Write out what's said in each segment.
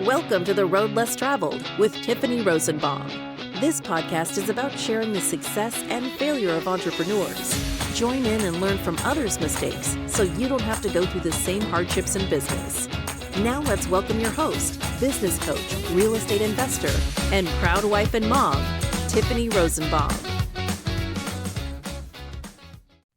Welcome to The Road Less Traveled with Tiffany Rosenbaum. This podcast is about sharing the success and failure of entrepreneurs. Join in and learn from others' mistakes so you don't have to go through the same hardships in business. Now let's welcome your host, business coach, real estate investor, and proud wife and mom, Tiffany Rosenbaum.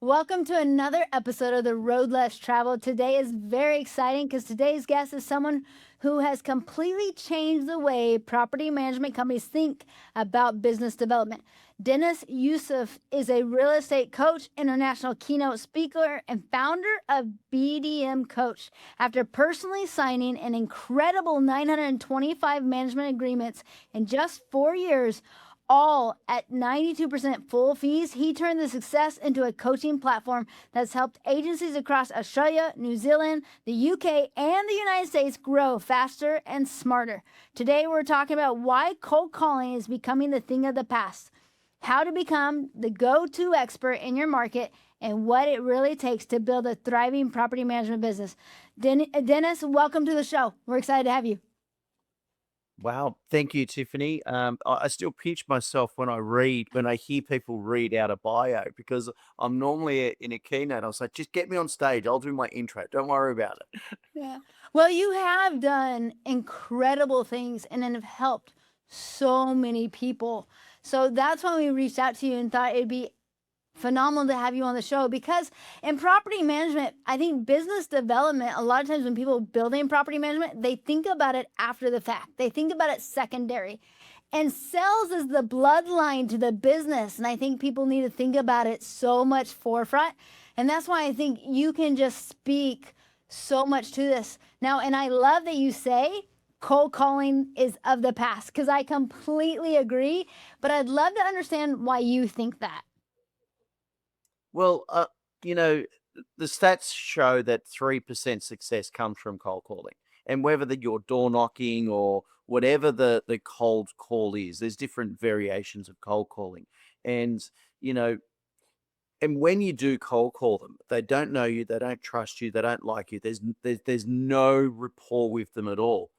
Welcome to another episode of The Road Less Traveled. Today is very exciting because today's guest is someone who has completely changed the way property management companies think about business development. Deniz Yusuf is a real estate coach, international keynote speaker, and founder of BDM Coach. After personally signing an incredible 925 management agreements in just 4 years, all at 92% full fees, he turned the success into a coaching platform that's helped agencies across Australia, New Zealand, the UK, and the United States grow faster and smarter. Today, we're talking about why cold calling is becoming the thing of the past, how to become the go-to expert in your market, and what it really takes to build a thriving property management business. Deniz, welcome to the show. We're excited to have you. Wow. Thank you, Tiffany. I still pinch myself when I hear people read out a bio because I'm normally in a keynote. I was like, just get me on stage. I'll do my intro. Don't worry about it. Yeah. Well, you have done incredible things and have helped so many people. So that's why we reached out to you and thought it'd be phenomenal to have you on the show, because in property management, I think business development, a lot of times when people building property management, they think about it after the fact. They think about it secondary. And sales is the bloodline to the business. And I think people need to think about it so much forefront. And that's why I think you can just speak so much to this. Now, and I love that you say cold calling is of the past, because I completely agree. But I'd love to understand why you think that. Well, the stats show that 3% success comes from cold calling. And whether you're door knocking or whatever the cold call is, there's different variations of cold calling. And, and when you do cold call them, they don't know you, they don't trust you, they don't like you. There's no rapport with them at all.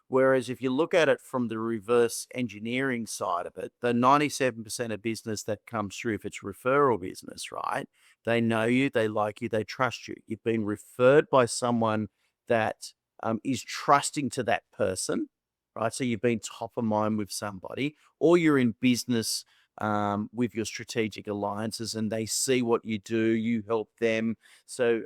Whereas if you look at it from the reverse engineering side of it, the 97% of business that comes through, if it's referral business, right? They know you, they like you, they trust you. You've been referred by someone that is trusting to that person, right? So you've been top of mind with somebody, or you're in business with your strategic alliances and they see what you do, you help them. So,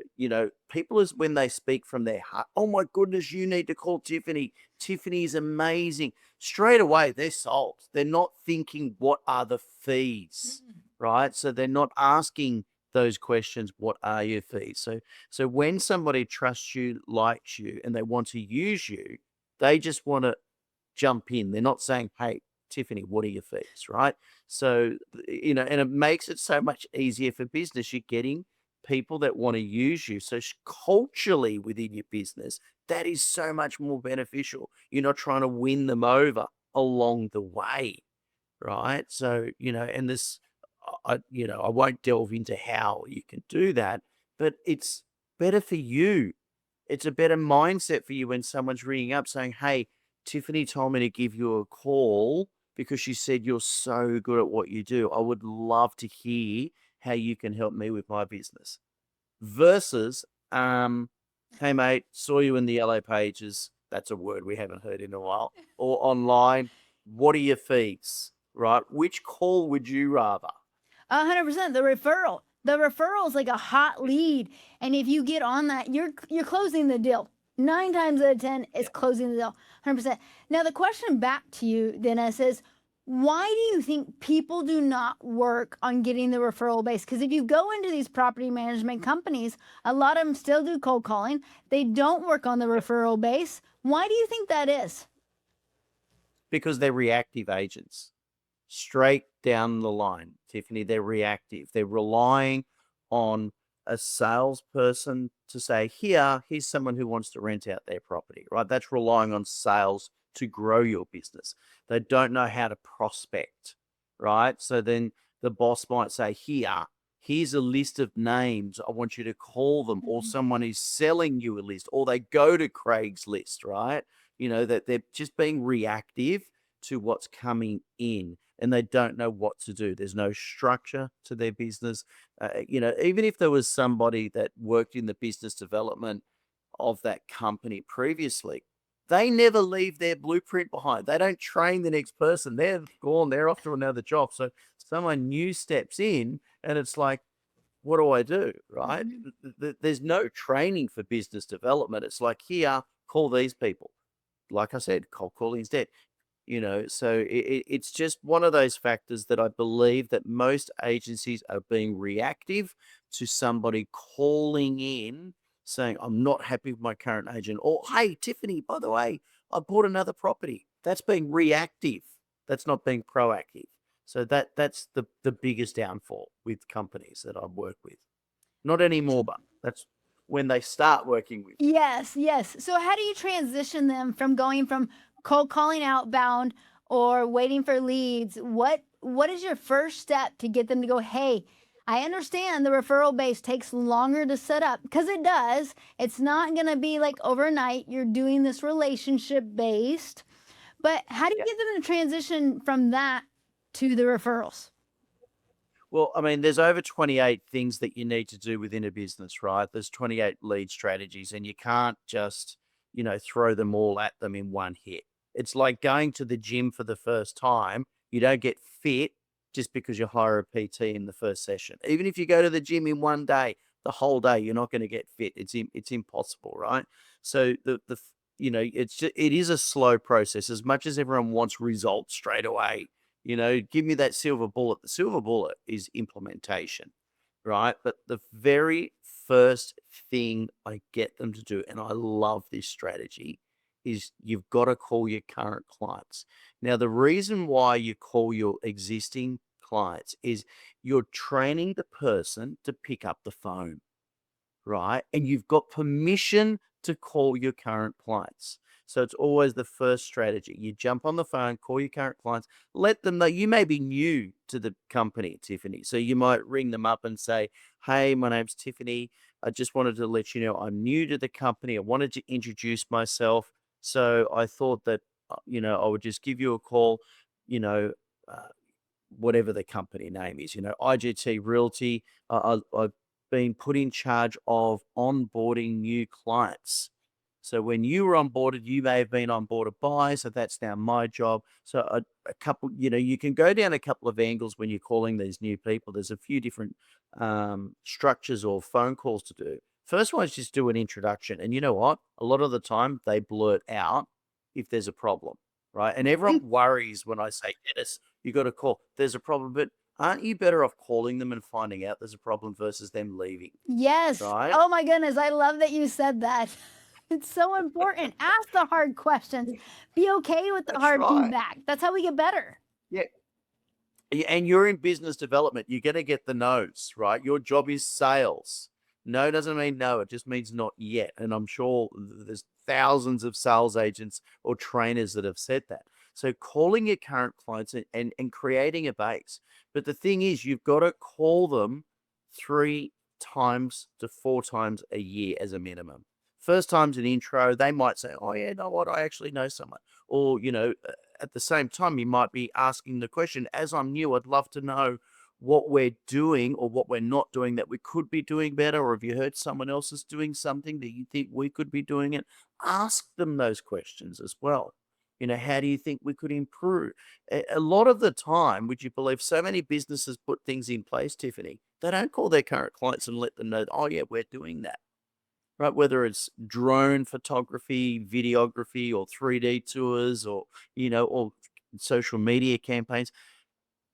people is when they speak from their heart, oh my goodness, you need to call Tiffany. Tiffany is amazing. Straight away, they're sold. They're not thinking, what are the fees, right? So they're not asking those questions, what are your fees? So when somebody trusts you, likes you, and they want to use you, they just want to jump in. They're not saying, hey, Tiffany, what are your fees, right? So, and it makes it so much easier for business. You're getting people that want to use you. So culturally within your business, that is so much more beneficial. You're not trying to win them over along the way, right? So, and this, I won't delve into how you can do that, but it's better for you. It's a better mindset for you when someone's ringing up saying, hey, Tiffany told me to give you a call because she said you're so good at what you do. I would love to hear how you can help me with my business. Versus, hey mate, saw you in the yellow pages. That's a word we haven't heard in a while. Or online, what are your fees, right? Which call would you rather? 100%. The referral. The referral is like a hot lead. And if you get on that, you're closing the deal. 9 times out of 10, it's closing the deal. 100%. Now, the question back to you, Deniz, is why do you think people do not work on getting the referral base? Because if you go into these property management companies, a lot of them still do cold calling. They don't work on the referral base. Why do you think that is? Because they're reactive agents. Straight down the line, Tiffany, they're reactive. They're relying on a salesperson to say, here's someone who wants to rent out their property, right? That's relying on sales to grow your business. They don't know how to prospect, right? So then the boss might say, here's a list of names. I want you to call them, or someone is selling you a list, or they go to Craigslist, right? that they're just being reactive to what's coming in and they don't know what to do. There's no structure to their business. Even if there was somebody that worked in the business development of that company previously, they never leave their blueprint behind. They don't train the next person. They're gone, they're off to another job. So someone new steps in and it's like, what do I do? Right? There's no training for business development. It's like, here, call these people. Like I said, cold calling is dead. So it's just one of those factors that I believe that most agencies are being reactive to somebody calling in saying, I'm not happy with my current agent. Or, hey, Tiffany, by the way, I bought another property. That's being reactive. That's not being proactive. So that's the biggest downfall with companies that I work with. Not anymore, but that's when they start working with. Yes, yes. So how do you transition them from going from cold calling outbound or waiting for leads? What is your first step to get them to go, hey, I understand the referral base takes longer to set up because it does. It's not going to be like overnight. You're doing this relationship based. But how do you get them to transition from that to the referrals? Well, I mean, there's over 28 things that you need to do within a business, right? There's 28 lead strategies, and you can't just, throw them all at them in one hit. It's like going to the gym for the first time. You don't get fit just because you hire a PT in the first session. Even if you go to the gym in one day, the whole day, you're not going to get fit. It's impossible, right? So it is a slow process. As much as everyone wants results straight away, give me that silver bullet. The silver bullet is implementation, right? But the very first thing I get them to do, and I love this strategy, is you've got to call your current clients. Now, the reason why you call your existing clients is you're training the person to pick up the phone, right? And you've got permission to call your current clients. So it's always the first strategy. You jump on the phone, call your current clients, let them know you may be new to the company, Tiffany. So you might ring them up and say, hey, my name's Tiffany. I just wanted to let you know I'm new to the company. I wanted to introduce myself. So I thought that, I would just give you a call, uh, whatever the company name is, IGT Realty. I've been put in charge of onboarding new clients. So when you were onboarded, you may have been onboarded by, so that's now my job. So a couple, you can go down a couple of angles when you're calling these new people. There's a few different structures or phone calls to do. First one is just do an introduction. And you know what? A lot of the time they blurt out if there's a problem, right? And everyone worries when I say, Dennis, you got to call. There's a problem, but aren't you better off calling them and finding out there's a problem versus them leaving? Yes. Right? Oh my goodness. I love that you said that. It's so important. Ask the hard questions. Be okay with the That's hard right. feedback. That's how we get better. Yeah. And you're in business development. You're going to get the no's, right? Your job is sales. No doesn't mean no. It just means not yet. And I'm sure there's thousands of sales agents or trainers that have said that. So calling your current clients and creating a base. But the thing is, you've got to call them 3 times to 4 times a year as a minimum. First time's an intro. They might say, oh, yeah, you know what? I actually know someone. Or, at the same time, you might be asking the question, as I'm new, I'd love to know what we're doing or what we're not doing that we could be doing better. Or have you heard someone else is doing something that you think we could be doing it? Ask them those questions as well. How do you think we could improve? A lot of the time, would you believe so many businesses put things in place, Tiffany, they don't call their current clients and let them know, oh, yeah, we're doing that. Right, whether it's drone photography, videography, or 3D tours, or or social media campaigns,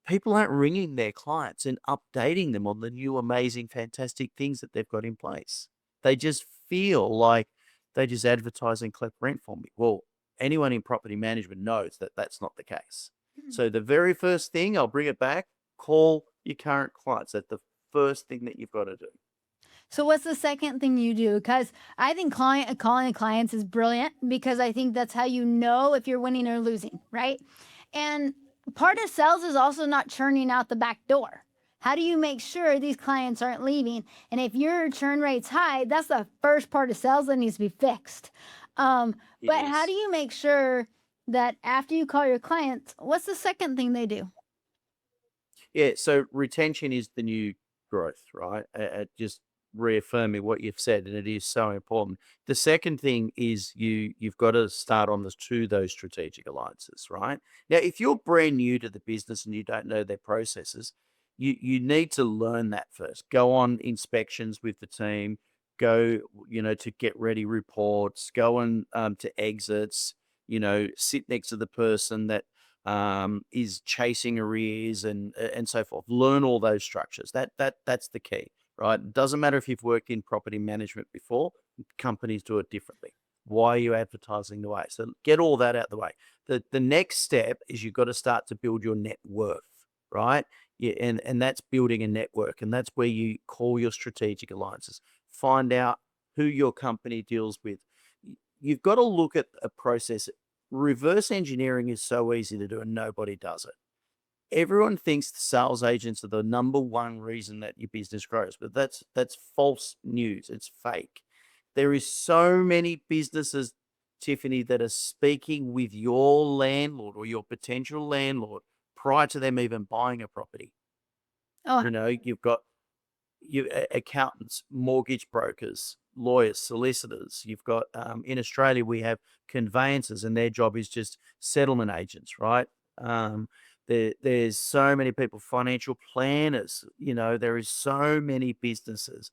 people aren't ringing their clients and updating them on the new, amazing, fantastic things that they've got in place. They just feel like they just advertise and collect rent for me. Well, anyone in property management knows that that's not the case. So the very first thing, I'll bring it back, call your current clients. That's the first thing that you've got to do. So what's the second thing you do? Because I think calling clients is brilliant because I think that's how you know if you're winning or losing, right? And part of sales is also not churning out the back door. How do you make sure these clients aren't leaving? And if your churn rate's high, that's the first part of sales that needs to be fixed. It But how do is. you make sure that after you call your clients, what's the second thing they do? Yeah, so retention is the new growth, right? Just reaffirming what you've said, and it is so important. The second thing is you've got to start on those strategic alliances, right? Now, if you're brand new to the business and you don't know their processes, you need to learn that first. Go on inspections with the team, go, to get ready reports, go on to exits, sit next to the person that is chasing arrears and so forth. Learn all those structures. That's the key, right? It doesn't matter if you've worked in property management before. Companies do it differently. Why are you advertising the way? So get all that out the way. The next step is you've got to start to build your net worth, right? Yeah, and that's building a network, and that's where you call your strategic alliances. Find out who your company deals with. You've got to look at a process. Reverse engineering is so easy to do and nobody does it. Everyone thinks the sales agents are the number one reason that your business grows, but that's false news. It's fake. There is so many businesses, Tiffany, that are speaking with your landlord or your potential landlord prior to them even buying a property. Oh, You've got accountants, mortgage brokers, lawyers, solicitors. You've got in Australia we have conveyancers, and their job is just settlement agents, right? There's so many people, financial planners. There is so many businesses.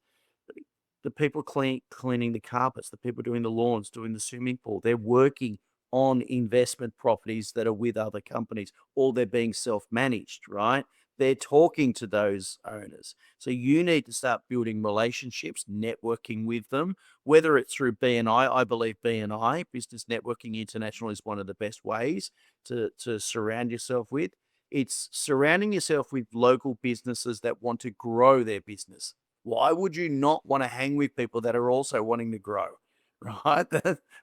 The people cleaning the carpets, the people doing the lawns, doing the swimming pool. They're working on investment properties that are with other companies, or they're being self-managed, right? They're talking to those owners. So you need to start building relationships, networking with them, whether it's through BNI. I believe BNI, Business Networking International, is one of the best ways to surround yourself with. It's surrounding yourself with local businesses that want to grow their business. Why would you not want to hang with people that are also wanting to grow? Right?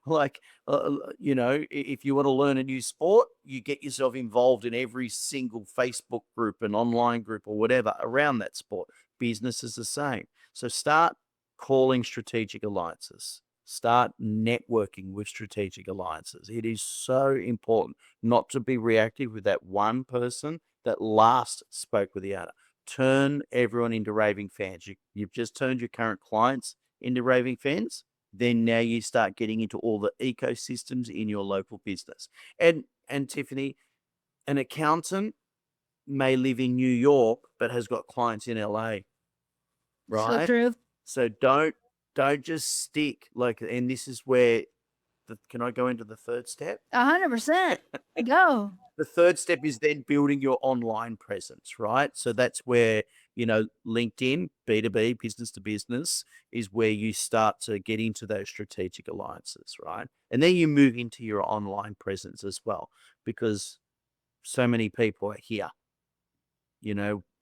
Like, if you want to learn a new sport, you get yourself involved in every single Facebook group and online group or whatever around that sport. Business is the same. So start calling strategic alliances. Start networking with strategic alliances. It is so important not to be reactive with that one person that last spoke with the other. Turn everyone into raving fans. You've just turned your current clients into raving fans. Then now you start getting into all the ecosystems in your local business. And Tiffany, an accountant may live in New York but has got clients in LA, so right? true. So don't just stick like. And this is where can I go into the third step? 100%. Go. The third step is then building your online presence, right? So that's where, LinkedIn, B2B, business to business, is where you start to get into those strategic alliances, right? And then you move into your online presence as well, because so many people are here.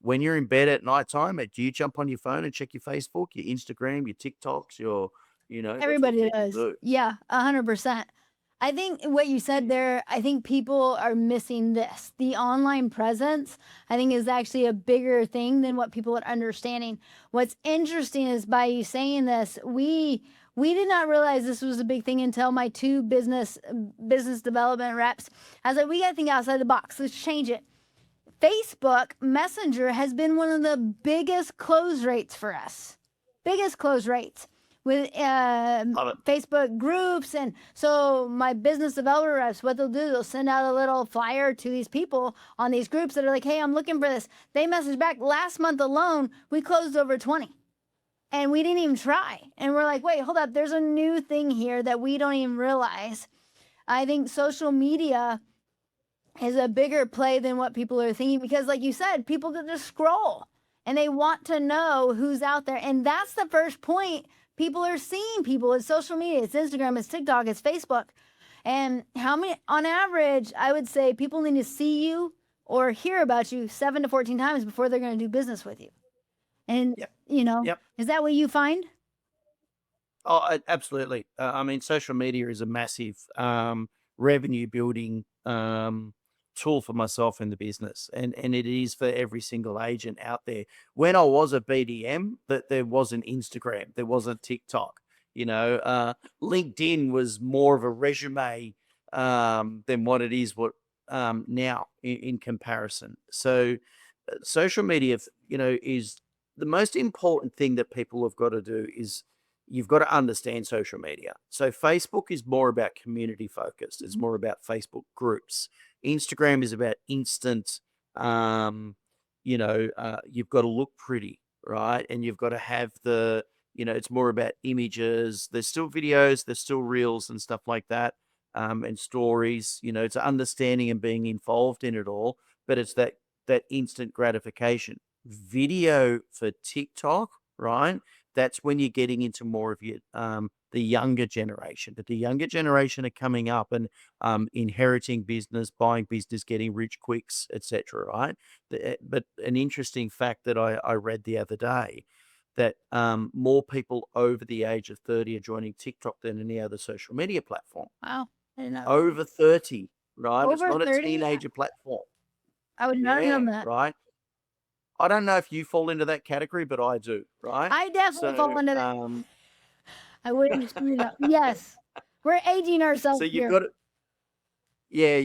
When you're in bed at nighttime, do you jump on your phone and check your Facebook, your Instagram, your TikToks, that's what Everybody people does. do. Yeah, 100%. I think what you said there, I think people are missing this. The online presence, I think, is actually a bigger thing than what people are understanding. What's interesting is by you saying this, we did not realize this was a big thing until my two business development reps. I was like, we got to think outside the box. Let's change it. Facebook Messenger has been one of the biggest close rates for us. Biggest close rates with Love it. Facebook groups. And so my business developer reps, what they'll do, they'll send out a little flyer to these people on these groups that are like, hey, I'm looking for this. They message back. Last month alone, we closed over 20. And we didn't even try. And we're like, wait, hold up. There's a new thing here that we don't even realize. I think social media is a bigger play than what people are thinking, because like you said, people that just scroll and they want to know who's out there. And that's the first point. People are seeing people. It's social media, it's Instagram, it's TikTok, it's Facebook. And how many, on average, I would say people need to see you or hear about you 7 to 14 times before they're going to do business with you. And, Yep. Yep. is that what you find? Oh, absolutely. I mean, social media is a massive revenue building tool for myself in the business, and it is for every single agent out there. When I was a BDM, that there wasn't Instagram, there wasn't TikTok. LinkedIn was more of a resume than what it is now in comparison. So social media, is the most important thing that people have got to do is you've got to understand social media. So Facebook is more about community focused. It's more about Facebook groups. Instagram is about instant, you've got to look pretty, right? And you've got to have it's more about images. There's still videos, there's still reels and stuff like that, and stories. It's understanding and being involved in it all, but it's that instant gratification. Video for TikTok, right? That's when you're getting into more of your the younger generation. But the younger generation are coming up and inheriting business, buying business, getting rich quicks, etc. Right? But an interesting fact that I read the other day that more people over the age of 30 are joining TikTok than any other social media platform. Wow. I didn't know. Over 30, right? It's Over not a 30? teenager platform. I would not have known Yeah, that. right. I don't know if you fall into that category, but I do, right? I definitely fall So, into that. I wouldn't, yes. We're aging ourselves so you've here. got to, yeah,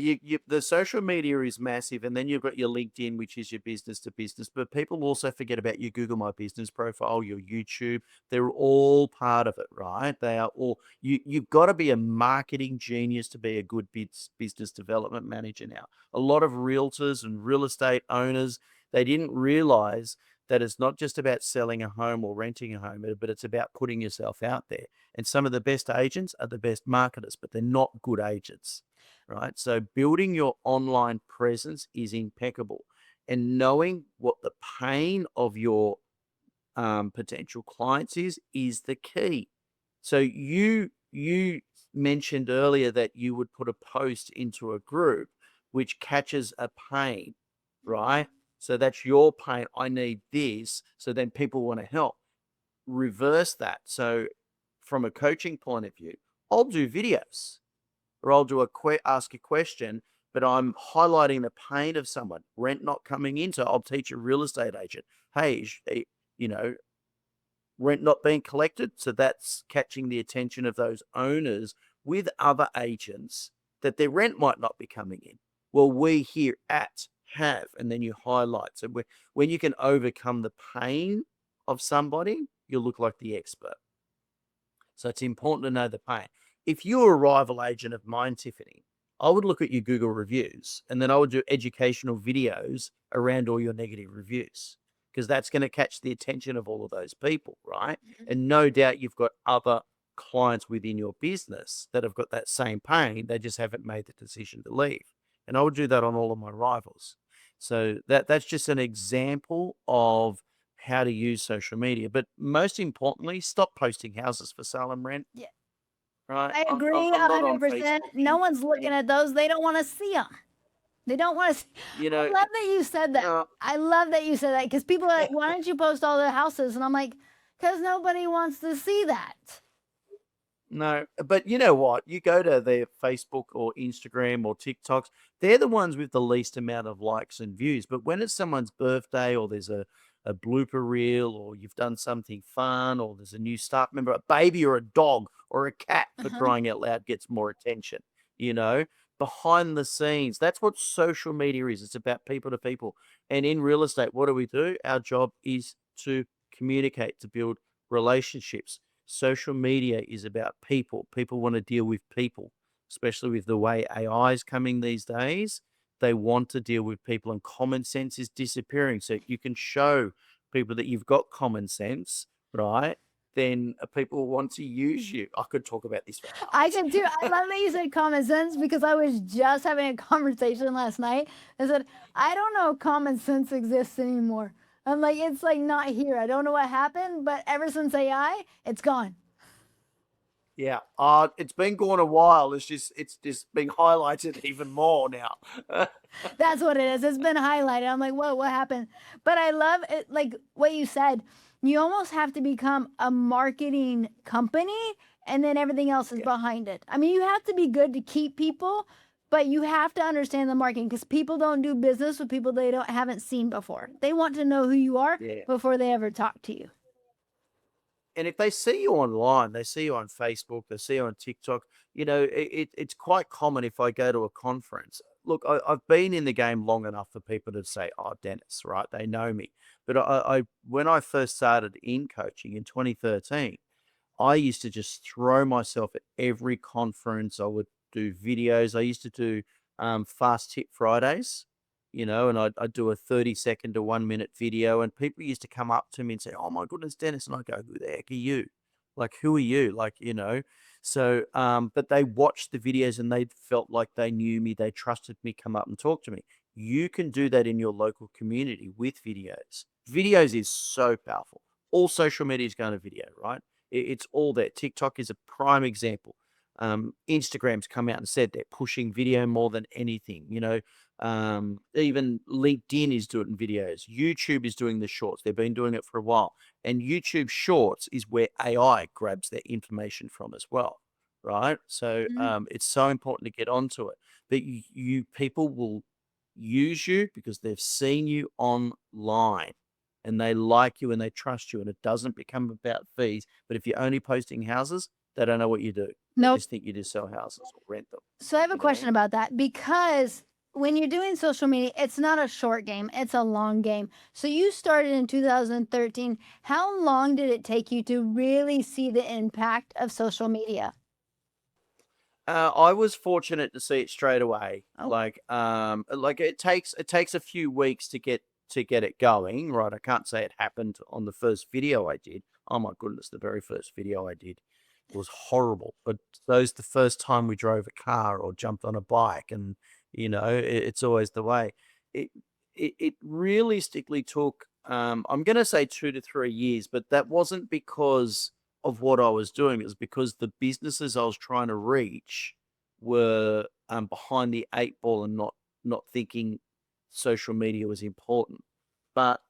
the social media is massive, and then you've got your LinkedIn, which is your business to business. But people also forget about your Google My Business profile, your YouTube. They're all part of it, right? They are all you've got to be a marketing genius to be a good business development manager now. A lot of realtors and real estate owners, they didn't realize that it's not just about selling a home or renting a home, but it's about putting yourself out there. And some of the best agents are the best marketers, but they're not good agents. Right. So building your online presence is impeccable, and knowing what the pain of your potential clients is the key. So you mentioned earlier that you would put a post into a group which catches a pain, right? So that's your pain. I need this. So then people want to help. Reverse that. So from a coaching point of view, I'll do videos or I'll do ask a question, but I'm highlighting the pain of someone, rent not coming in. So I'll teach a real estate agent, hey, you know, rent not being collected. So that's catching the attention of those owners with other agents that their rent might not be coming in. Well, we here at have, and then you highlight. So when you can overcome the pain of somebody, you look like the expert. So it's important to know the pain. If you're a rival agent of mine, Tiffany, I would look at your Google reviews, and then I would do educational videos around all your negative reviews, because that's going to catch the attention of all of those people, right? And no doubt you've got other clients within your business that have got that same pain. They just haven't made the decision to leave. And I would do that on all of my rivals. So that's just an example of how to use social media. But most importantly, stop posting houses for sale and rent. Yeah. Right? I agree I'm not on 100%. Facebook. No one's looking at those. They don't want to see them. They don't want to. You I know, love that you said that. no, I love that you said that because people are like, why don't you post all the houses? And I'm like, because nobody wants to see that. no. But you know what? You go to their Facebook or Instagram or TikToks, they're the ones with the least amount of likes and views. But when it's someone's birthday or there's a blooper reel or you've done something fun or there's a new staff member, a baby or a dog or a cat for crying out loud gets more attention, behind the scenes. That's what social media is. It's about people to people. And in real estate, what do? Our job is to communicate, to build relationships. Social media is about people. People want to deal with people, especially with the way AI is coming these days. They want to deal with people, and common sense is disappearing. So you can show people that you've got common sense, right? Then people want to use you. I could talk about this for I hours. can too. I love that you said common sense because I was just having a conversation last night. I said, I don't know if common sense exists anymore. I'm like, it's like not here. I don't know what happened, but ever since AI, it's gone. Yeah, it's been gone a while. It's just being highlighted even more now. That's what it is. It's been highlighted. I'm like, whoa, what happened? But I love it, like what you said. You almost have to become a marketing company and then everything else is behind it. I mean, you have to be good to keep people, but you have to understand the marketing because people don't do business with people they haven't seen before. They want to know who you are Yeah. before they ever talk to you. And if they see you online, they see you on Facebook, they see you on TikTok, it's quite common if I go to a conference. Look, I've been in the game long enough for people to say, "Oh, Dennis," right? They know me. But when I first started in coaching in 2013, I used to just throw myself at every conference. I would do videos. I used to do fast tip Fridays, and I'd do a 30-second to 1 minute video. And people used to come up to me and say, "Oh my goodness, Dennis." And I go, "Who the heck are you? Like, who are you?" So, but they watched the videos and they felt like they knew me. They trusted me, come up and talk to me. You can do that in your local community with videos. Videos is so powerful. All social media is going to video, right? It's all there. TikTok is a prime example. Instagram's come out and said they're pushing video more than anything. Even LinkedIn is doing videos. YouTube is doing the shorts. They've been doing it for a while. And YouTube Shorts is where AI grabs their information from as well, right? So Mhm. it's so important to get onto it. But you people will use you because they've seen you online and they like you and they trust you, and it doesn't become about fees. But if you're only posting houses, they don't know what you do. They Nope. just think you just sell houses or rent them, So I have a you know? question about that because when you're doing social media, it's not a short game, it's a long game. So you started in 2013. How long did it take you to really see the impact of social media? I was fortunate to see it straight away. Oh, Like it takes a few weeks to get it going, right? I can't say it happened on the first video I did. Oh my goodness, the very first video I did was horrible. But those the first time we drove a car or jumped on a bike, and it's always the way. It it realistically took I'm going to say 2 to 3 years, but that wasn't because of what I was doing. It was because the businesses I was trying to reach were behind the eight ball and not thinking social media was important. But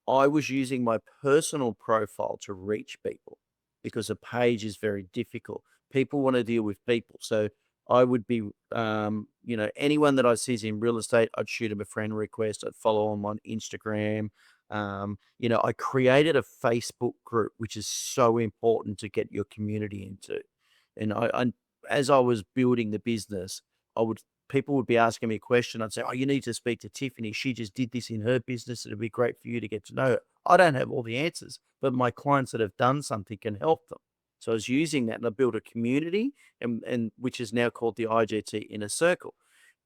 I was using my personal profile to reach people because a page is very difficult. People want to deal with people. So I would be, anyone that I sees in real estate, I'd shoot them a friend request. I'd follow them on Instagram. I created a Facebook group, which is so important to get your community into. And as I was building the business, I would people would be asking me a question. I'd say, "Oh, you need to speak to Tiffany. She just did this in her business. It'd be great for you to get to know her." I don't have all the answers, but my clients that have done something can help them. So I was using that and I built a community, and which is now called the IGT Inner Circle.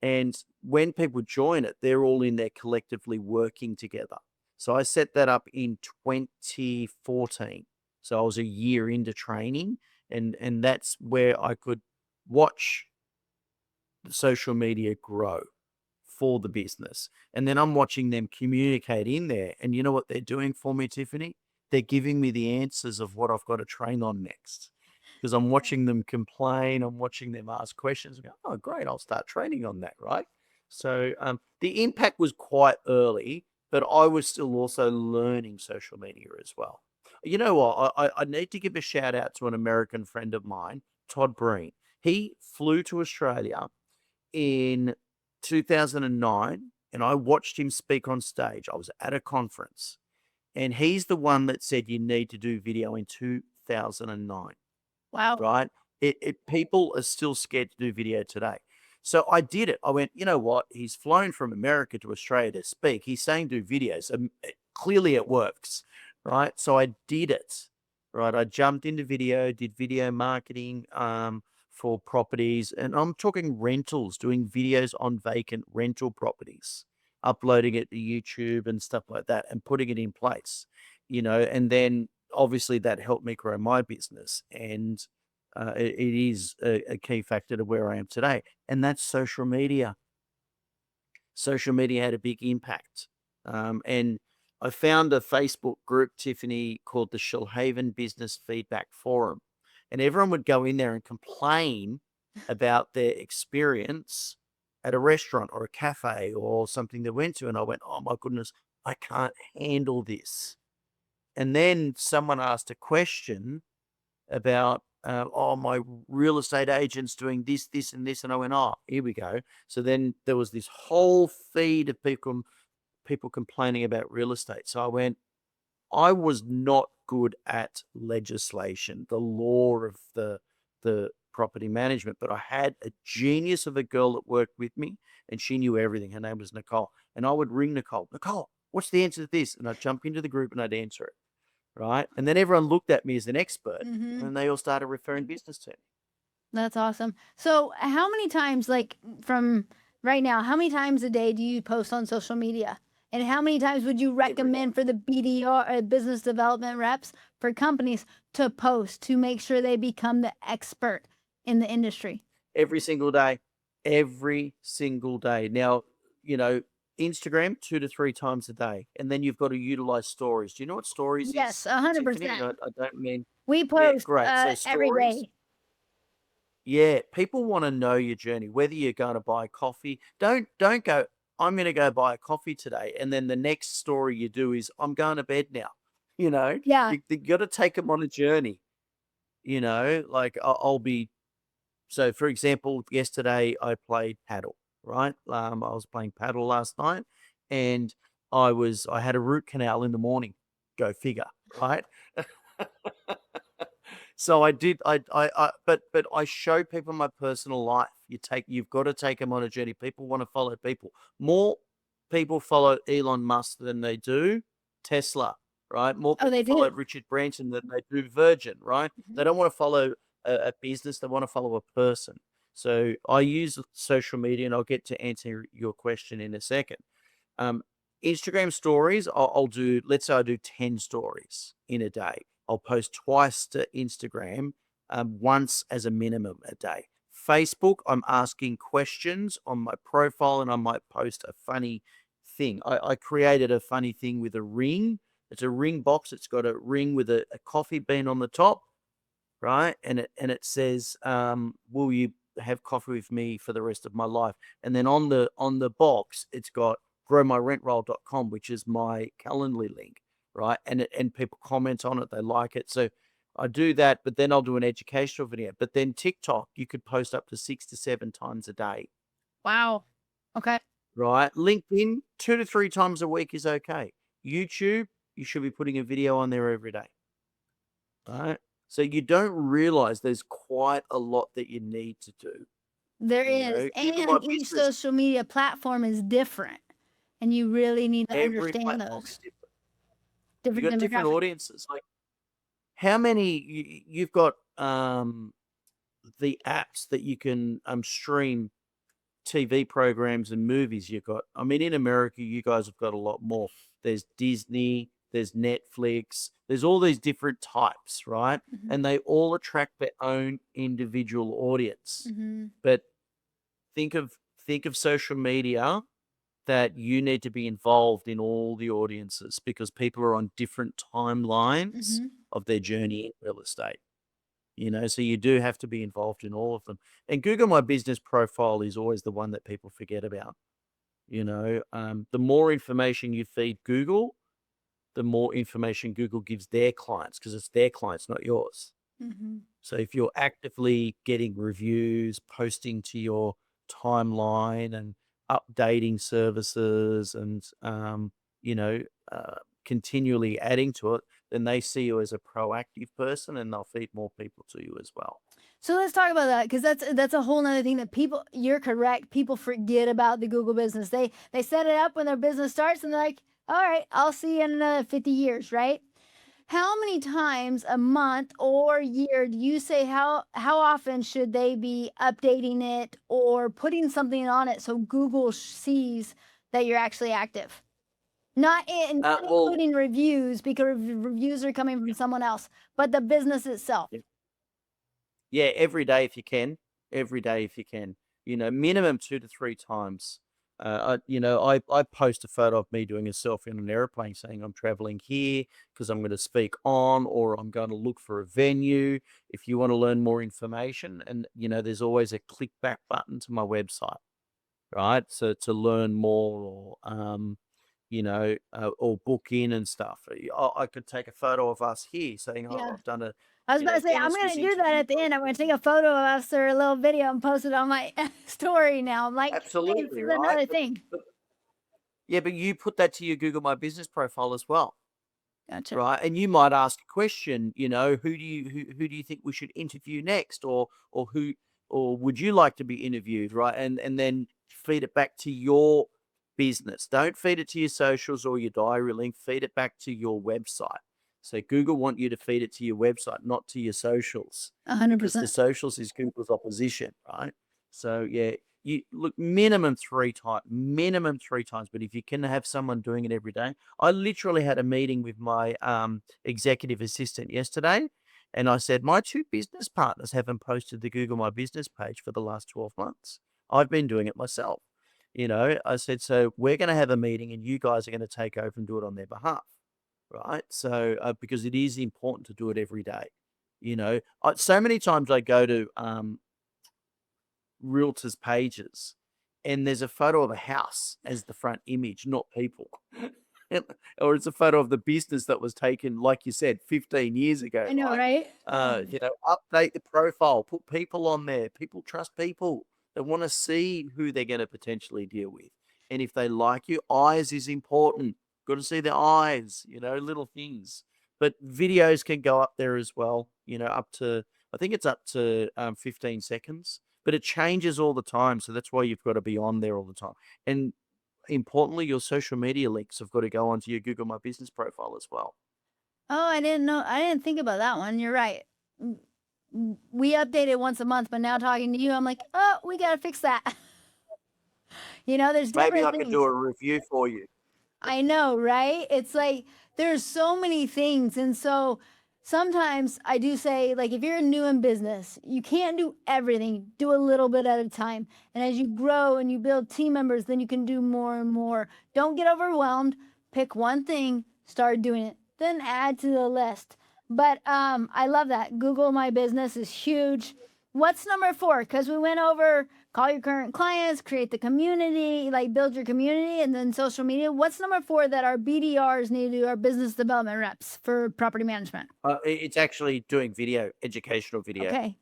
And when people join it, they're all in there collectively working together. So I set that up in 2014. So I was a year into training, and that's where I could watch the social media grow for the business. And then I'm watching them communicate in there. And you know what they're doing for me, Tiffany? They're giving me the answers of what I've got to train on next. Because I'm watching them complain, I'm watching them ask questions. And go, "Oh, great, I'll start training on that," right? So the impact was quite early, but I was still also learning social media as well. You know what? I need to give a shout out to an American friend of mine, Todd Breen. He flew to Australia in 2009, and I watched him speak on stage. I was at a conference, and he's the one that said you need to do video in 2009, wow. right? People are still scared to do video today. So I did it. I went, you know what? He's flown from America to Australia to speak. He's saying do videos. Clearly it works, right? So I did it, right? I jumped into video, did video marketing for properties, and I'm talking rentals, doing videos on vacant rental properties, uploading it to YouTube and stuff like that, and putting it in place, and then obviously that helped me grow my business. And it is a key factor to where I am today. And that's social media. Social media had a big impact. And I found a Facebook group, Tiffany, called the Shellhaven Business Feedback Forum. And everyone would go in there and complain about their experience at a restaurant or a cafe or something they went to. And I went, "Oh my goodness, I can't handle this." And then someone asked a question about, "Oh, my real estate agent's doing this, this, and this," and I went, "Oh, here we go." So then there was this whole feed of people complaining about real estate. So I went, I was not good at legislation, the law of the property management, but I had a genius of a girl that worked with me, and she knew everything. Her name was Nicole, and I would ring Nicole, Nicole, what's the answer to this? And I'd jump into the group and I'd answer it, right? And then everyone looked at me as an expert, and then they all started referring business to me. That's awesome. So, how many times, like from right now, how many times a day do you post on social media? And how many times would you recommend for the BDR business development reps for companies to post to make sure they become the expert in the industry? Every single day. Every single day. Now, Instagram 2 to 3 times a day, and then you've got to utilize stories. Do you know what stories Yes, is, Tiffany? 100%. I don't mean We Yeah, post great. So every stories, day. yeah, people wanna know your journey, whether you're gonna buy coffee. Don't go, "I'm gonna go buy a coffee today," and then the next story you do is, "I'm going to bed now." You know? Yeah. You gotta take them on a journey, Like, I'll be So, for example, yesterday I played paddle, right? I was playing paddle last night, and I had a root canal in the morning. Go figure, right? So I did. But I show people my personal life. You've got to take them on a journey. People want to follow people. More people follow Elon Musk than they do Tesla, right? More Oh, people they follow do. Richard Branson than they do Virgin, right? They don't want to follow a business. They want to follow a person. So I use social media, and I'll get to answer your question in a second. Um, Instagram stories, I'll do, let's say I do 10 stories in a day. I'll post twice to Instagram, once as a minimum a day. Facebook, I'm asking questions on my profile, and I might post a funny thing. I created a funny thing with a ring. It's a ring box. It's got a ring with a coffee bean on the top, right? And it says, "Will you have coffee with me for the rest of my life?" And then on the box, it's got growmyrentroll.com, which is my Calendly link, right? And people comment on it, they like it. So I do that, but then I'll do an educational video. But then TikTok, you could post up to 6 to 7 times a day, Wow. Okay. right? LinkedIn, 2 to 3 times a week is okay. YouTube, you should be putting a video on there every day, right? So you don't realize there's quite a lot that you need to do. There is. Google My And each Business, social media platform is different. And you really need to every understand platform is those different. You different got different demographics. audiences. Like, how many you've got, the apps that you can stream TV programs and movies. You've got, I mean, in America, you guys have got a lot more. There's Disney, there's Netflix, there's all these different types, right? Mhm. And they all attract their own individual audience. Mhm. But think of social media, that you need to be involved in all the audiences, because people are on different timelines Mhm. of their journey in real estate. So you do have to be involved in all of them. And Google My Business profile is always the one that people forget about. The more information you feed Google, the more information Google gives their clients, because it's their clients, not yours. Mhm. So if you're actively getting reviews, posting to your timeline, and updating services, and you know, continually adding to it, then they see you as a proactive person, and they'll feed more people to you as well. So let's talk about that, because that's a whole nother thing that people, you're correct, people forget about the Google business. They set it up when their business starts and they're like, all right, I'll see you in another 50 years, right? How many times a month or year do you say, how often should they be updating it or putting something on it so Google sees that you're actually active? Not Well, including reviews, because reviews are coming from someone else, but the business itself. yeah, every day if you can. Every day if you can. Minimum 2 to 3 times. I post a photo of me doing a selfie on an airplane saying I'm traveling here because I'm going to speak on, or I'm going to look for a venue. If you want to learn more information, and there's always a click back button to my website, right? So to learn more, or book in and stuff. I could take a photo of us here saying, "Oh, Yeah. I've done a," I was about to say, I'm Dennis gonna was do that interviewed at the by end. I'm gonna take person. a photo of us or a little video and post it on my story now. I'm like, hey, this Absolutely, is right? another But, thing. but yeah, but you put that to your Google My Business profile as well. Gotcha. right? And you might ask a question, who do you think we should interview next, or who, or would you like to be interviewed, right? And then feed it back to your business. Don't feed it to your socials or your diary link. Feed it back to your website. So Google want you to feed it to your website, not to your socials, because the 100%. socials is Google's opposition, right? So yeah, you look minimum three times. But if you can have someone doing it every day, I literally had a meeting with my executive assistant yesterday, and I said my two business partners haven't posted the Google My Business page for the last 12 months. I've been doing it myself. I said, so we're going to have a meeting, and you guys are going to take over and do it on their behalf, right? So because it is important to do it every day. So many times I go to realtors' pages, and there's a photo of a house as the front image, not people. Or it's a photo of the business that was taken, like you said, 15 years ago, I know, right? right? Update the profile, put people on there. People trust people. They want to see who they're going to potentially deal with. And if they like you, eyes is important. Got to see their eyes, little things. But videos can go up there as well, up to, I think it's up to 15 seconds, but it changes all the time. So that's why you've got to be on there all the time. And importantly, your social media links have got to go onto your Google My Business profile as well. Oh, I didn't know. I didn't think about that one. You're right. We update it once a month, but now talking to you, I'm like, oh, we got to fix that. There's Maybe different I could things. do a review for you. I know, right? It's like there's so many things. And so sometimes I do say, like, if you're new in business, you can't do everything, do a little bit at a time. And as you grow and you build team members, then you can do more and more. Don't get overwhelmed. Pick one thing, start doing it, then add to the list. But I love that. Google My Business is huge. What's number 4? Because we went over call your current clients, create the community, like build your community, and then social media. What's number 4 that our BDRs need to do, our business development reps for property management? It's actually doing video, educational video. Okay.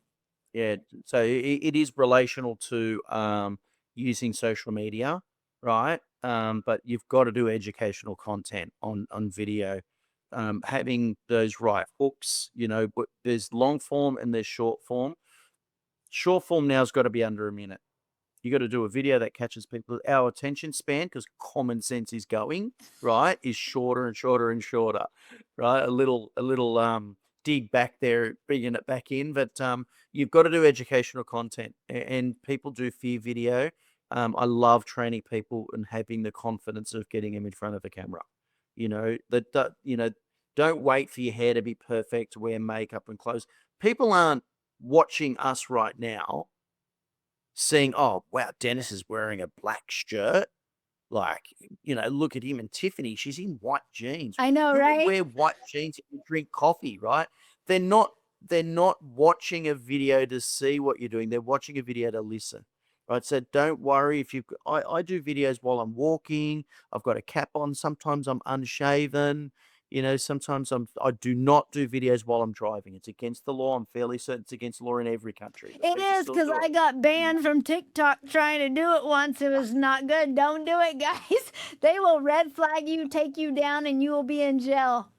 Yeah. So it is relational to using social media, right? But you've got to do educational content on video. Having those right hooks, but there's long form and there's short form. Short form now has got to be under a minute. You got to do a video that catches people. Our attention span, because common sense is going, right, is shorter and shorter and shorter, right? A little dig back there, bringing it back in. But you've got to do educational content, and people do fear video. I love training people and having the confidence of getting them in front of a camera. Don't wait for your hair to be perfect, wear makeup and clothes. People aren't watching us right now seeing, oh, wow, Deniz is wearing a black shirt. Like, look at him and Tiffany. She's in white jeans. I know, Who would right? wear white jeans and drink coffee, right? They're not watching a video to see what you're doing. They're watching a video to listen, right? So don't worry if I do videos while I'm walking. I've got a cap on. Sometimes I'm unshaven. Sometimes I do not do videos while I'm driving. It's against the law. I'm fairly certain it's against the law in every country. It is, because I got banned from TikTok trying to do it once. It was not good. Don't do it, guys. They will red flag you, take you down, and you will be in jail.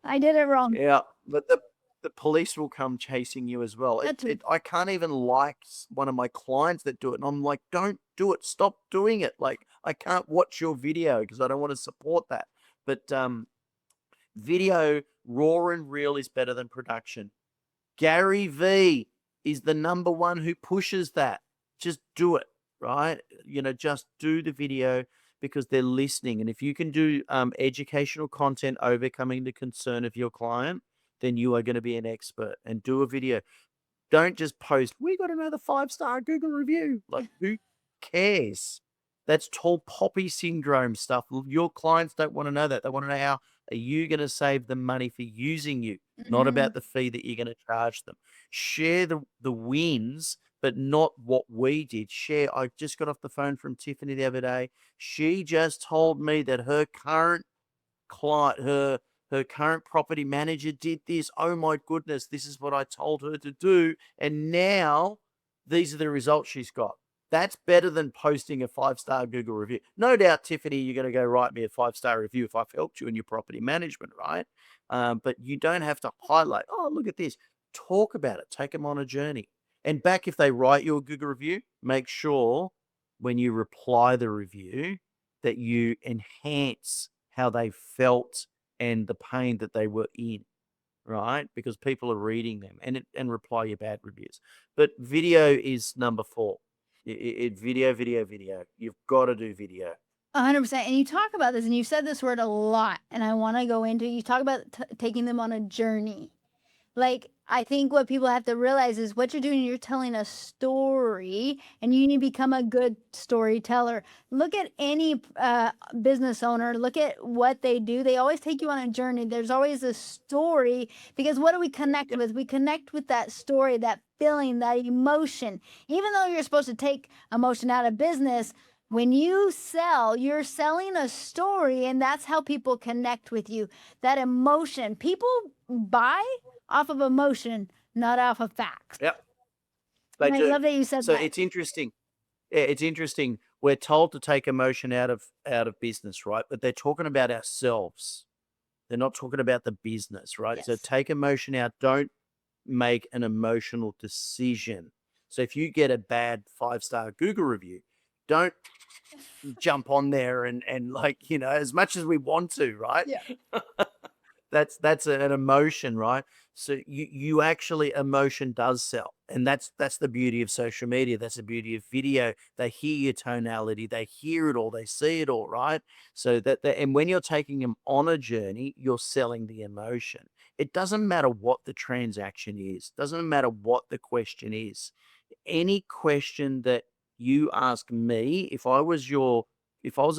I did it wrong. Yeah, but the police will come chasing you as well. I can't even like one of my clients that do it, and I'm like, don't do it. Stop doing it. Like, I can't watch your video because I don't want to support that. But video, raw and real, is better than production. Gary V is the number one who pushes that. Just do it, right? Just do the video because they're listening. And if you can do educational content overcoming the concern of your client, then you are going to be an expert. And do a video. Don't just post, we got another 5-star Google review. Like, who cares? That's tall poppy syndrome stuff. Your clients don't want to know that. They want to know, how are you going to save them money for using you, not about the fee that you're going to charge them. Share the wins, but not what we did. Share. I just got off the phone from Tiffany the other day. She just told me that her current client, her current property manager did this. Oh my goodness, this is what I told her to do. And now these are the results she's got. That's better than posting a 5-star Google review. No doubt, Tiffany, you're going to go write me a 5-star review if I've helped you in your property management, right? But you don't have to highlight, oh, look at this. Talk about it. Take them on a journey. And back, if they write you a Google review, make sure when you reply the review that you enhance how they felt and the pain that they were in, right? Because people are reading them, and reply your bad reviews. But video is number 4. Video. You've got to do video. 100%. And you talk about this, and you said this word a lot, and I want to go into, you talk about taking them on a journey. Like, I think what people have to realize is what you're doing, you're telling a story, and you need to become a good storyteller. Look at any business owner, look at what they do. They always take you on a journey. There's always a story, because what do we connect with? We connect with that story, that feeling, that emotion. Even though you're supposed to take emotion out of business, when you sell, you're selling a story, and that's how people connect with you. That emotion. People buy off of emotion, not off of facts. Yep. They And I do. love that you said So that. it's interesting. Yeah, it's interesting. We're told to take emotion out of business, right? But they're talking about ourselves. They're not talking about the business, right? So Yes. take emotion out. Don't make an emotional decision. So if you get a bad 5-star Google review, don't jump on there and like, as much as we want to, right? Yeah. That's an emotion, right? So you actually, emotion does sell, and that's the beauty of social media. That's the beauty of video. They hear your tonality, they hear it all, they see it all, right? So and when you're taking them on a journey, you're selling the emotion. It doesn't matter what the transaction is, doesn't matter what the question is. Any question that you ask me, if I was a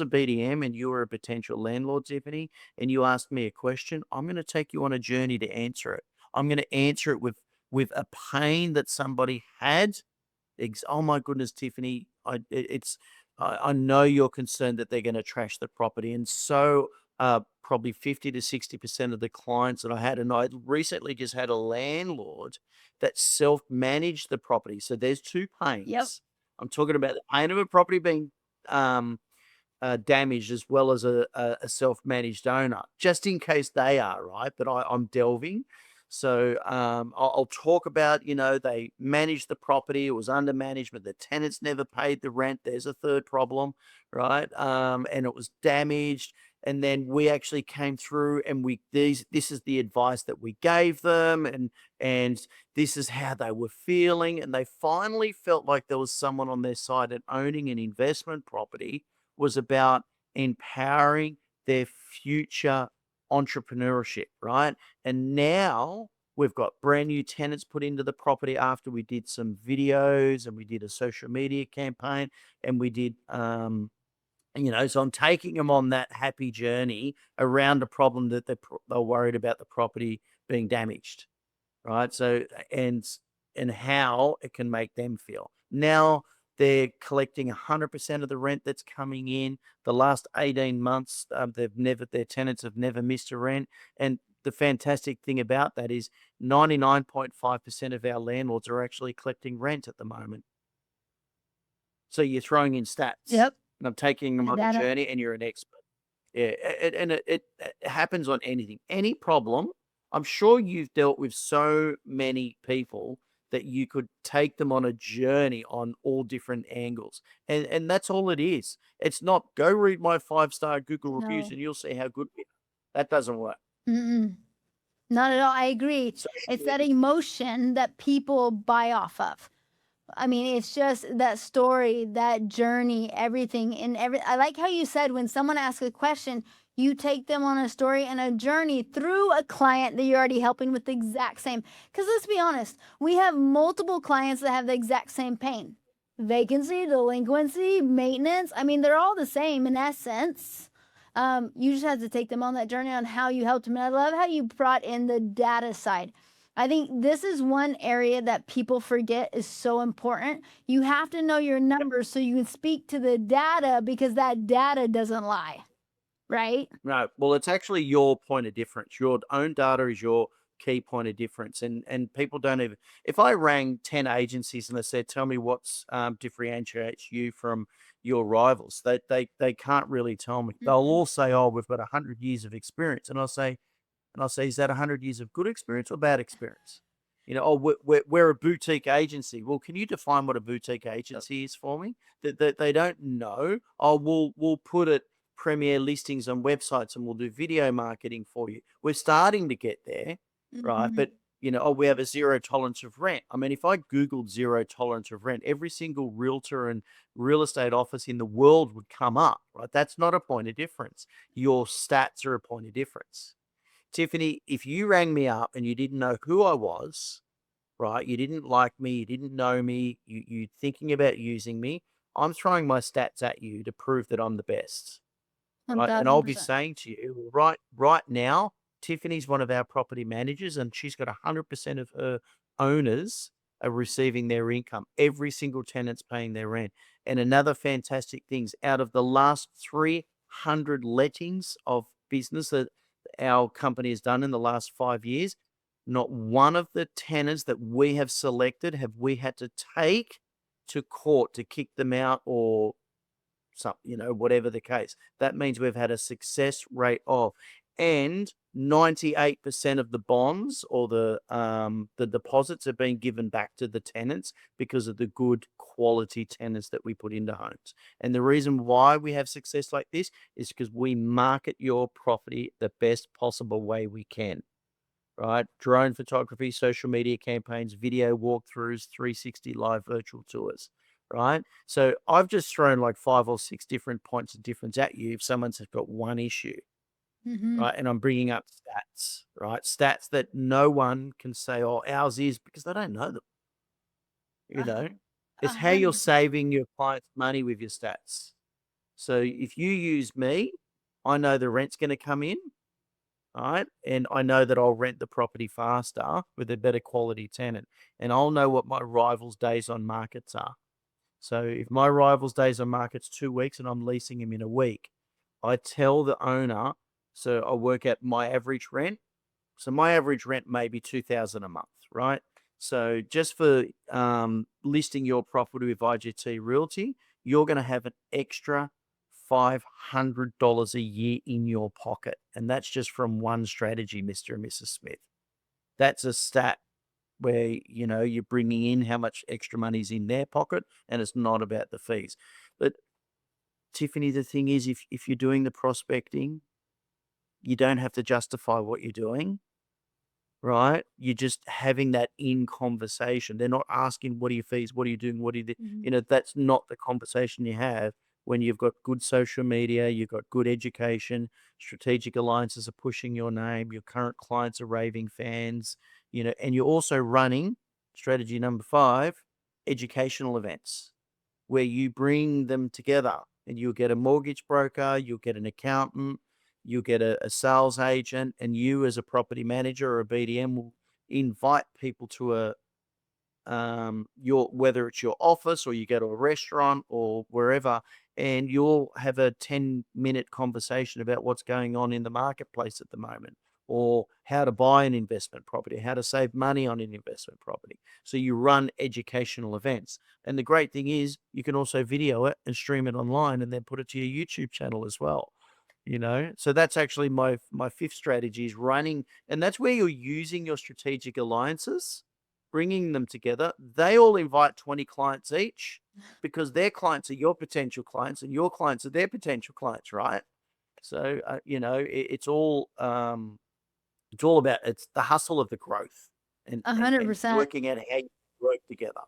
BDM and you were a potential landlord, Tiffany, and you ask me a question, I'm going to take you on a journey to answer it. I'm going to answer it with a pain that somebody had. Oh my goodness, Tiffany, I know you're concerned that they're going to trash the property, and so probably 50 to 60% of the clients that I had, and I recently just had a landlord that self-managed the property. So there's 2 pains. Yep. I'm talking about the pain of a property being damaged, as well as a self-managed owner, just in case they are, right? But I'm delving. So I'll talk about, they managed the property. It was under management. The tenants never paid the rent. There's a third problem, right? And it was damaged. And then we actually came through, and this is the advice that we gave them, and this is how they were feeling. And they finally felt like there was someone on their side, and owning an investment property was about empowering their future entrepreneurship, right? And now we've got brand new tenants put into the property after we did some videos, and we did a social media campaign, and we did, so I'm taking them on that happy journey around a problem that they're worried about the property being damaged, right? So, and how it can make them feel. Now they're collecting 100% of the rent that's coming in. The last 18 months, their tenants have never missed a rent. And the fantastic thing about that is 99.5% of our landlords are actually collecting rent at the moment. So you're throwing in stats. Yep. And I'm taking them on a Data. journey, and you're an expert. Yeah, it happens on anything, any problem. I'm sure you've dealt with so many people that you could take them on a journey on all different angles. And that's all it is. It's not go read my 5-star Google reviews No. and you'll see how good we are. That doesn't work. Mm-mm. Not at all. I agree. Social It's that media. emotion that people buy off of. I mean, it's just that story, that journey, everything. I like how you said when someone asks a question, you take them on a story and a journey through a client that you're already helping with the exact same. Because let's be honest, we have multiple clients that have the exact same pain: vacancy, delinquency, maintenance. I mean, they're all the same in essence. You just have to take them on that journey on how you helped them. And I love how you brought in the data side. I think this is one area that people forget is so important. You have to know your numbers so you can speak to the data, because that data doesn't lie, right? No, well, it's actually your point of difference. Your own data is your key point of difference. And people don't even, if I rang 10 agencies and they said, tell me what's differentiates you from your rivals, they can't really tell me. They'll all say, oh, we've got 100 years of experience. And I'll say, is that 100 years of good experience or bad experience? Oh, we're a boutique agency. Well, can you define what a boutique agency is for me? That they don't know. Oh, we'll put it premier listings on websites and we'll do video marketing for you. We're starting to get there, right? But oh, we have a zero tolerance of rent. I mean, if I Googled zero tolerance of rent, every single realtor and real estate office in the world would come up, right? That's not a point of difference. Your stats are a point of difference. Tiffany, if you rang me up and you didn't know who I was, right? You didn't like me, you didn't know me, you thinking about using me, I'm throwing my stats at you to prove that I'm the best. Right? And I'll be 1000%. saying to you, right now, Tiffany's one of our property managers and she's got 100% of her owners are receiving their income. Every single tenant's paying their rent. And another fantastic thing, out of the last 300 lettings of business that our company has done in the last 5 years, not one of the tenants that we have selected have we had to take to court to kick them out or whatever the case. That means we've had a success rate of, and 98% of the bonds or the deposits are being given back to the tenants because of the good quality tenants that we put into homes. And the reason why we have success like this is because we market your property the best possible way we can. Right? Drone photography, social media campaigns, video walkthroughs, 360 live virtual tours, right? So I've just thrown like 5 or 6 different points of difference at you if someone's got one issue, right? And I'm bringing up stats, right? Stats that no one can say, oh, ours is, because they don't know them, It's how you're 100%. saving your clients money with your stats. So if you use me, I know the rent's going to come in. All right. And I know that I'll rent the property faster with a better quality tenant. And I'll know what my rivals' days on markets are. So if my rivals' days on market's 2 weeks and I'm leasing him in a week, I tell the owner, so I work out my average rent. So my average rent may be $2,000 a month, right? So just for listing your property with IGT Realty, you're going to have an extra $500 a year in your pocket. And that's just from one strategy, Mr. and Mrs. Smith. That's a stat where, you're bringing in how much extra money's in their pocket and it's not about the fees. But Tiffany, the thing is, if you're doing the prospecting, you don't have to justify what you're doing, right? You're just having that in conversation. They're not asking, what are your fees? What are you doing? What are you doing? That's not the conversation you have when you've got good social media, you've got good education, strategic alliances are pushing your name, your current clients are raving fans, and you're also running strategy number 5, educational events where you bring them together and you'll get a mortgage broker, you'll get an accountant, you'll get a sales agent, and you as a property manager or a BDM will invite people to whether it's your office or you go to a restaurant or wherever, and you'll have a 10-minute conversation about what's going on in the marketplace at the moment, or how to buy an investment property, how to save money on an investment property. So you run educational events. And the great thing is you can also video it and stream it online and then put it to your YouTube channel as well. So that's actually my 5th strategy is running, and that's where you're using your strategic alliances, bringing them together. They all invite 20 clients each because their clients are your potential clients and your clients are their potential clients, right? So, it's all about, it's the hustle of the growth and 100%. working out how you work together,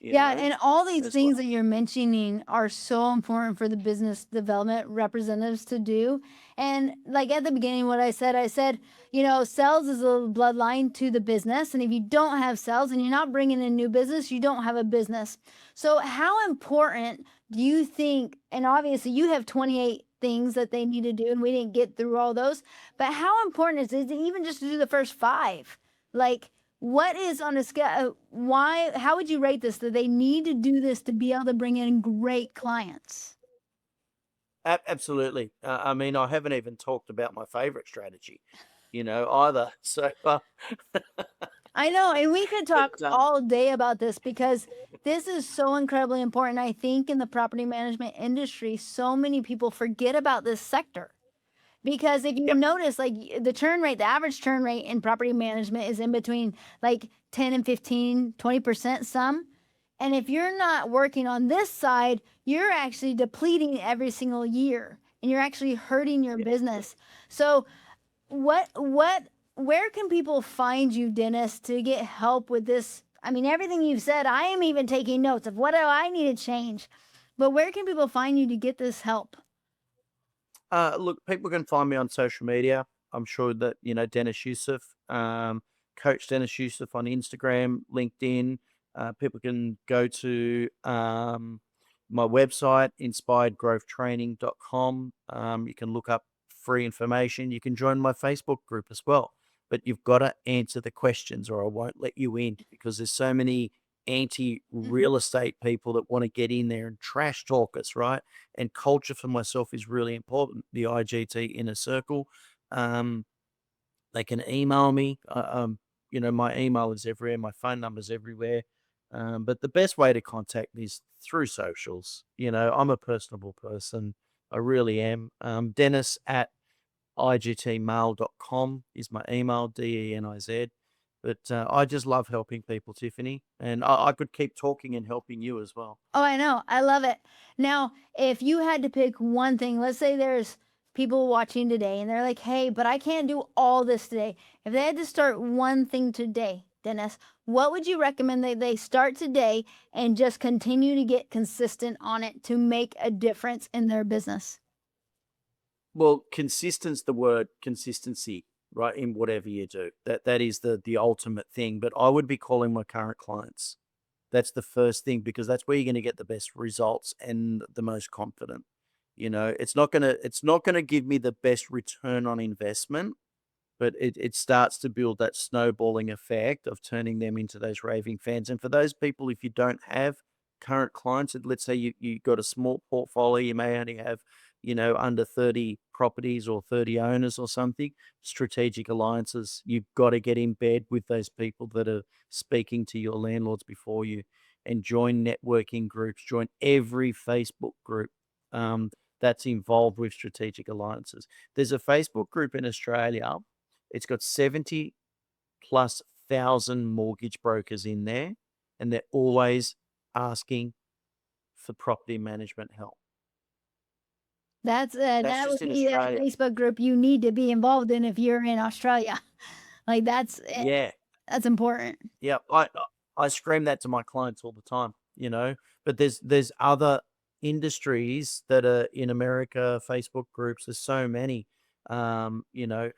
Yeah, and all these as well. things that you're mentioning are so important for the business development representatives to do. And like at the beginning, what I said, sales is a bloodline to the business. And if you don't have sales and you're not bringing in new business, you don't have a business. So how important do you think, and obviously you have 28 things that they need to do, and we didn't get through all those, but how important is it even just to do the first 5? Like, what is on a scale? How would you rate this? That they need to do this to be able to bring in great clients? Absolutely. I mean, I haven't even talked about my favorite strategy, either. So, I know, and we could talk but all day about this because this is so incredibly important. I think in the property management industry, so many people forget about this sector. Because if you yep, notice, like the churn rate, the average churn rate in property management is in between like 10 and 15, 20% some. And if you're not working on this side, you're actually depleting every single year and you're actually hurting your yeah. business. So what where can people find you, Dennis, to get help with this? I mean, everything you've said, I am even taking notes of what do I need to change. But where can people find you to get this help? Look, people can find me on social media. I'm sure that, Deniz Yusuf, Coach Deniz Yusuf on Instagram, LinkedIn. People can go to my website, inspiredgrowthtraining.com. You can look up free information. You can join my Facebook group as well. But you've got to answer the questions or I won't let you in because there's so many anti-real estate people that want to get in there and trash talk us, right? And culture for myself is really important. The IGT inner circle. They can email me. My email is everywhere. My phone number's everywhere. But the best way to contact me is through socials. I'm a personable person. I really am. Dennis at igtmail.com is my email, Deniz. But I just love helping people, Tiffany. And I could keep talking and helping you as well. Oh, I know. I love it. Now, if you had to pick one thing, let's say there's people watching today and they're like, hey, but I can't do all this today. If they had to start one thing today, Dennis, what would you recommend that they start today and just continue to get consistent on it to make a difference in their business? Well, the word consistency, right? In whatever you do, that is the ultimate thing. But I would be calling my current clients. That's the first thing because that's where you're going to get the best results and the most confident. It's not gonna give me the best return on investment, but it starts to build that snowballing effect of turning them into those raving fans. And for those people, if you don't have current clients, let's say you got a small portfolio, you may only have, under 30 properties or 30 owners or something, strategic alliances, you've got to get in bed with those people that are speaking to your landlords before you and join networking groups, join every Facebook group that's involved with strategic alliances. There's a Facebook group in Australia. It's got 70 plus thousand mortgage brokers in there, and they're always asking for property management help. That's That's that just would in be a Australia. Facebook group you need to be involved in if you're in Australia. Like Yeah, that's important. yeah. I scream that to my clients all the time, But there's other industries that are in America, Facebook groups. There's so many. Um, you know,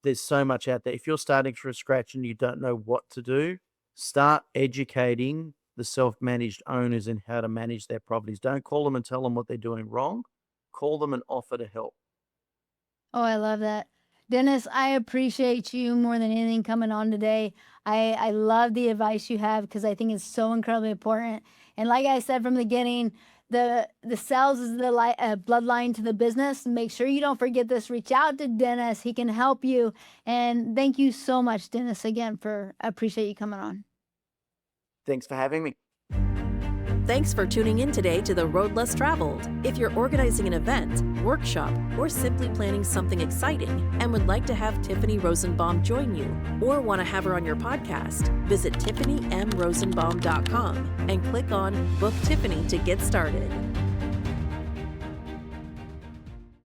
there's so much out there. If you're starting from scratch and you don't know what to do, start educating the self-managed owners in how to manage their properties. Don't call them and tell them what they're doing wrong. Call them and offer to help. Oh, I love that. Dennis, I appreciate you more than anything coming on today. I love the advice you have because I think it's so incredibly important. And like I said from the beginning, the sales is the bloodline to the business. Make sure you don't forget this. Reach out to Dennis. He can help you. And thank you so much, Dennis, again, I appreciate you coming on. Thanks for having me. Thanks for tuning in today to The Road Less Traveled. If you're organizing an event, workshop, or simply planning something exciting and would like to have Tiffany Rosenbaum join you or want to have her on your podcast, visit TiffanyMRosenbaum.com and click on Book Tiffany to get started.